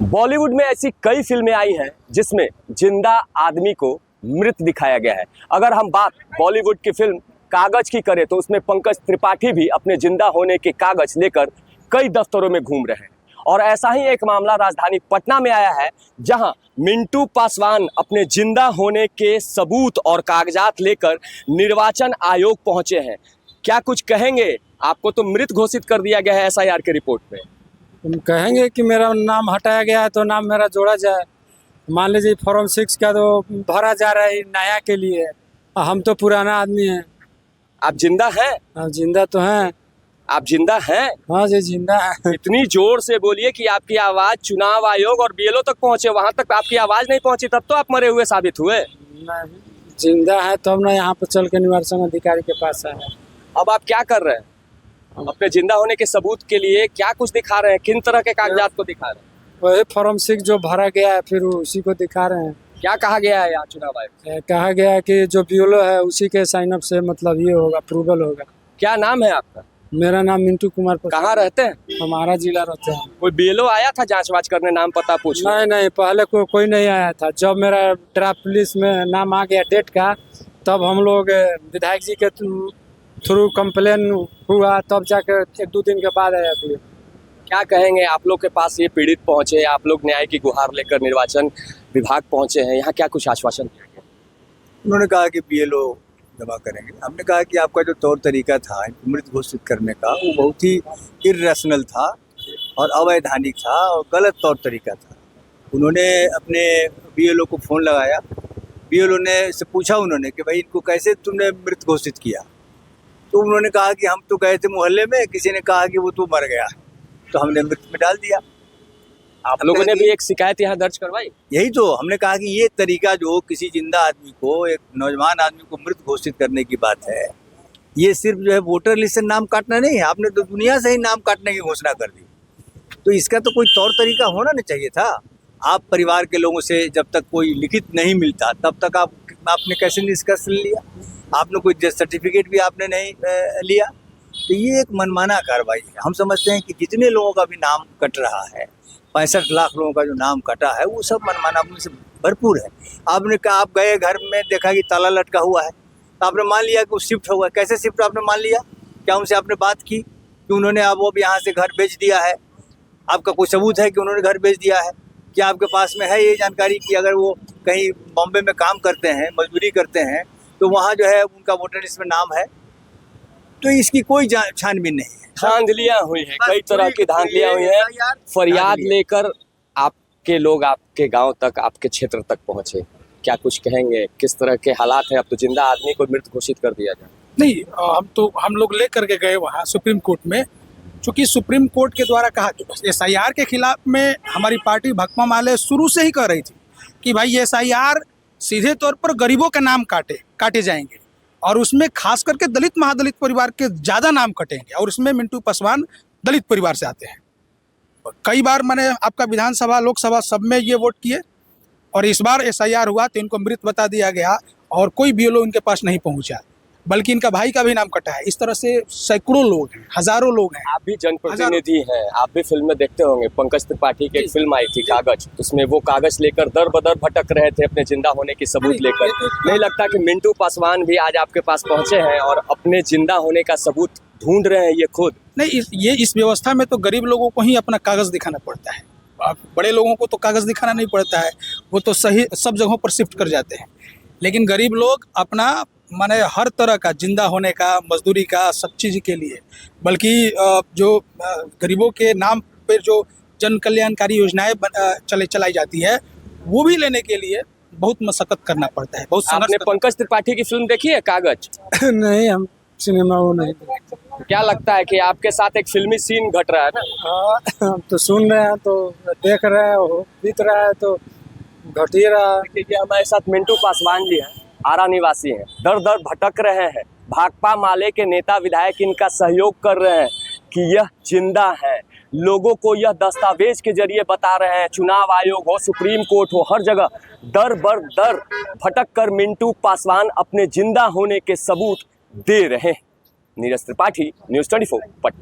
बॉलीवुड में ऐसी कई फिल्में आई हैं जिसमें जिंदा आदमी को मृत दिखाया गया है। अगर हम बात बॉलीवुड की फिल्म कागज की करें तो उसमें पंकज त्रिपाठी भी अपने जिंदा होने के कागज लेकर कई दफ्तरों में घूम रहे हैं। और ऐसा ही एक मामला राजधानी पटना में आया है, जहां मिंटू पासवान अपने जिंदा होने के सबूत और कागजात लेकर निर्वाचन आयोग पहुंचे हैं। क्या कुछ कहेंगे? आपको तो मृत घोषित कर दिया गया है एसआईआर के रिपोर्ट में। हम कहेंगे कि मेरा नाम हटाया गया है तो नाम मेरा जोड़ा जाए। मान लीजिए फॉर्म 6 का तो भरा जा रहा है नया के लिए, हम तो पुराना आदमी हैं। आप जिंदा हैं? आप जिंदा तो हैं। आप जिंदा हैं? हाँ जी जिंदा है। इतनी जोर से बोलिए कि आपकी आवाज चुनाव आयोग और बीएलओ तक पहुंचे। वहां तक आपकी आवाज नहीं पहुंची तब तो आप मरे हुए साबित हुए। नहीं, जिंदा है तो हम ना यहाँ पर चल के निर्वाचन अधिकारी के पास आए। अब आप क्या कर रहे हैं? अपने जिंदा होने के सबूत के लिए क्या कुछ दिखा रहे हैं? किन तरह के कागजात को दिखा रहे हैं? वही फॉर्म 6 जो भरा गया है फिर उसी को दिखा रहे हैं। क्या कहा गया है यहाँ चुनाव आयोग? कहा गया है कि जो बीएलओ है उसी के साइन अप से मतलब ये होगा, अप्रूवल होगा। क्या नाम है आपका? मेरा नाम मिंटू कुमार पासवान। कहाँ रहते हैं? हमारा जिला रहता है। कोई बीएलओ आया था जांच वाच करने, नाम पता पूछने? नहीं, पहले कोई नहीं आया था। जब मेरा ड्राफ्ट लिस्ट में नाम आ गया डेट का, तब हम लोग विधायक जी के थ्रू कंप्लेन हुआ, तब जाकर 1-2 दिन के बाद आया था। क्या कहेंगे? आप लोग के पास ये पीड़ित पहुंचे, आप लोग न्याय की गुहार लेकर निर्वाचन विभाग पहुंचे हैं, यहाँ क्या कुछ आश्वासन दिया गया? उन्होंने कहा कि बीएलओ जमा करेंगे। हमने कहा कि आपका जो तौर तरीका था मृत घोषित करने का, वो बहुत ही इर्रेशनल था और अवैधानिक था और गलत तौर तरीका था। उन्होंने अपने बीएलओ को फ़ोन लगाया, बीएलओ ने से पूछा उन्होंने कि भाई इनको कैसे तुमने मृत घोषित किया? तो उन्होंने कहा कि हम तो गए थे मोहल्ले में, किसी ने कहा कि वो तो मर गया, तो हमने मृत में डाल दिया। आप लोगों ने भी एक शिकायत यहाँ दर्ज करवाई? यही तो हमने कहा कि ये तरीका जो किसी जिंदा आदमी को, एक नौजवान आदमी को मृत घोषित करने की बात है, ये सिर्फ जो है वोटर लिस्ट से नाम काटना नहीं है, आपने तो दुनिया से ही नाम काटने की घोषणा कर दी। तो इसका तो कोई तौर तरीका होना नहीं चाहिए था। आप परिवार के लोगों से जब तक कोई लिखित नहीं मिलता तब तक आपने कैसे निष्कर्ष लिया? आपने कोई डेथ सर्टिफिकेट भी आपने नहीं लिया। तो ये एक मनमाना कार्रवाई है। हम समझते हैं कि जितने लोगों का भी नाम कट रहा है, 65 लाख लोगों का जो नाम कटा है, वो सब मनमाना से भरपूर है। आपने कहा, आप गए घर में देखा कि ताला लटका हुआ है, तो आपने मान लिया कि वो शिफ्ट हुआ है। कैसे शिफ्ट आपने मान लिया? क्या उनसे आपने बात की कि उन्होंने अब यहाँ से घर बेच दिया है? आपका कोई सबूत है कि उन्होंने घर बेच दिया है? क्या आपके पास में है ये जानकारी कि अगर वो कहीं बॉम्बे में काम करते हैं, मजदूरी करते हैं, तो वहाँ जो है उनका वोटर लिस्ट में नाम है? तो इसकी कोई छानबीन नहीं है। धांधलियां हुई हैं, कई तरह की धांधलियां हुई हैं। फरियाद लेकर आपके लोग आपके गांव तक, आपके क्षेत्र तक पहुंचे, क्या कुछ कहेंगे? किस तरह के हालात हैं? अब तो जिंदा आदमी को मृत घोषित कर दिया जाए। नहीं, हम लोग लेकर के गए वहाँ सुप्रीम कोर्ट में, चूँकि सुप्रीम कोर्ट के द्वारा कहा एसआईआर के खिलाफ में हमारी पार्टी भाकपा माले शुरू से ही कह रही थी कि भाई एसआईआर सीधे तौर पर गरीबों का नाम काटे जाएंगे और उसमें खास करके दलित महादलित परिवार के ज़्यादा नाम कटेंगे, और उसमें मिंटू पासवान दलित परिवार से आते हैं। कई बार मैंने आपका विधानसभा लोकसभा सब में ये वोट किए, और इस बार एसआईआर हुआ तो इनको मृत बता दिया गया और कोई बीएलओ इनके पास नहीं पहुंचा, बल्कि इनका भाई का भी नाम कटा है। इस तरह से सैकड़ों लोग हैं, हजारों लोग हैं। आप भी जनप्रतिनिधि हैं, आप भी फिल्म में देखते होंगे। पंकज त्रिपाठी की एक फिल्म आई थी कागज, उसमें वो कागज लेकर दर बदर भटक रहे थे अपने जिंदा होने की सबूत लेकर। नहीं लगता कि मिंटू पासवान भी आज आपके पास पहुंचे हैं और अपने जिंदा होने का सबूत ढूंढ रहे हैं ये खुद? नहीं, इस व्यवस्था में तो गरीब लोगों को ही अपना कागज दिखाना पड़ता है, बड़े लोगों को तो कागज दिखाना नहीं पड़ता है, वो तो सही सब जगहों पर शिफ्ट कर जाते हैं। लेकिन गरीब लोग अपना माने हर तरह का जिंदा होने का, मजदूरी का, सब चीज़ के लिए, बल्कि जो गरीबों के नाम पर जो जन कल्याणकारी योजनाएं चलाई जाती है, वो भी लेने के लिए बहुत मशक्कत करना पड़ता है, बहुत संघर्ष। आपने पंकज त्रिपाठी की फिल्म देखी है कागज? नहीं, हम सिनेमा वो नहीं। क्या लगता है कि आपके साथ एक फिल्मी सीन घट रहा है ना? हाँ, हम तो सुन रहे हैं, तो देख रहे हैं, बीत रहा है तो घट ही रहा है। देखिए, हमारे साथ मिंटू पासवान जी हैं, आरा निवासी हैं, दर दर भटक रहे हैं। भाकपा माले के नेता विधायक इनका सहयोग कर रहे हैं कि यह जिंदा है। लोगों को यह दस्तावेज के जरिए बता रहे हैं। चुनाव आयोग हो, सुप्रीम कोर्ट हो, हर जगह दर बर दर भटक कर मिंटू पासवान अपने जिंदा होने के सबूत दे रहे हैं। नीरज त्रिपाठी, न्यूज़ 24 पटना।